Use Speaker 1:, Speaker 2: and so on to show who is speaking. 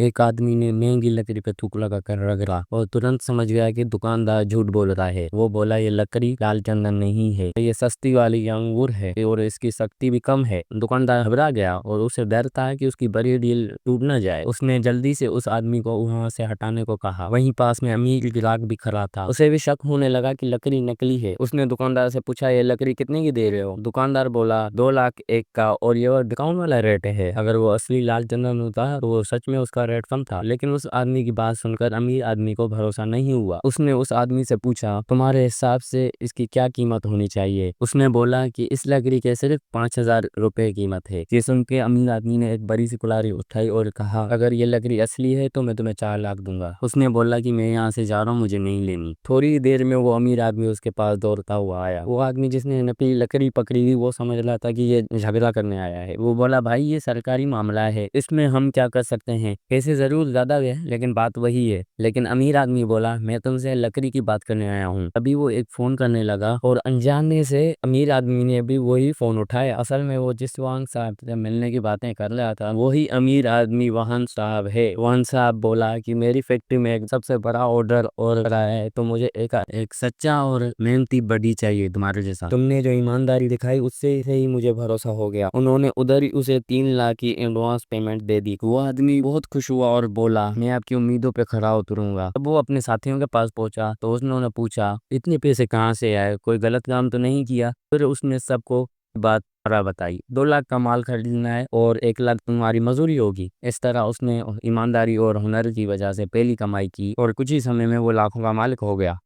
Speaker 1: एक आदमी ने महंगी लकड़ी पे थूक लगा कर रगड़ा और तुरंत समझ गया कि दुकानदार झूठ बोल रहा है। वो बोला, ये लकड़ी लाल चंदन नहीं है, ये सस्ती वाली अंगूर है और इसकी शक्ति भी कम है। दुकानदार घबरा गया और उसे डर था कि उसकी बड़ी डील टूट न जाए। उसने जल्दी से उस आदमी को वहां से हटाने को कहा। वहीं पास में अमीर ग्राहक भी खड़ा था। उसे भी शक होने लगा कि लकड़ी नकली है। उसने दुकानदार से पूछा, ये लकड़ी कितने की दे रहे हो? दुकानदार बोला, 2 लाख एक का, और ये डिस्काउंट वाला रेट है। अगर वो असली लाल चंदन होता तो वो सच में उसका रेट कम था। लेकिन उस आदमी की बात सुनकर अमीर आदमी को भरोसा नहीं हुआ। उसने उस आदमी से पूछा, तुम्हारे हिसाब से इसकी क्या कीमत होनी चाहिए? उसने बोला कि इस लकड़ी के सिर्फ 5,000 रुपए कीमत है। ये सुन के अमीर आदमी ने एक बड़ी सी कुल्हाड़ी उठाई और कहा, अगर ये लकड़ी असली है तो मैं तुम्हें 4 लाख दूंगा। उसने बोला कि मैं यहाँ से जा रहा हूँ, मुझे नहीं लेनी। थोड़ी देर में वो अमीर आदमी उसके पास दौड़ता हुआ आया। वो आदमी जिसने नकली लकड़ी पकड़ी थी वो समझ रहा था कि ये झगड़ा करने आया है। वो बोला, भाई ये सरकारी मामला है, इसमें हम क्या कर सकते हैं? पैसे जरूर ज्यादा है लेकिन बात वही है। लेकिन अमीर आदमी बोला, मैं तुमसे लकड़ी की बात करने आया हूँ। अभी वो एक फोन करने लगा और अनजाने से अमीर आदमी ने भी वही फोन उठाया। असल में वो जिस वाहन साहब से मिलने की बातें कर रहा था वही अमीर आदमी वाहन साहब है। वाहन साहब बोला कि मेरी फैक्ट्री में एक सबसे बड़ा ऑर्डर और रहा है, तो मुझे एक सच्चा और मेहनती बडी चाहिए तुम्हारे जैसा। तुमने जो ईमानदारी दिखाई उससे ही मुझे भरोसा हो गया। उन्होंने उधर ही उसे 3 लाख की एडवांस पेमेंट दे दी। वो आदमी बहुत खुश हुआ और बोला, मैं आपकी उम्मीदों पे खरा उतरूंगा। अब वो अपने साथियों के पास पहुंचा तो उन्होंने पूछा, इतने पैसे कहाँ से आए? कोई गलत काम तो नहीं किया? फिर उसने सबको बात सारा बताई। 2 लाख का माल खरीदना है और 1 लाख तुम्हारी मजूरी होगी। इस तरह उसने ईमानदारी और हुनर की वजह से पहली कमाई की और कुछ ही समय में वो लाखों का मालिक हो गया।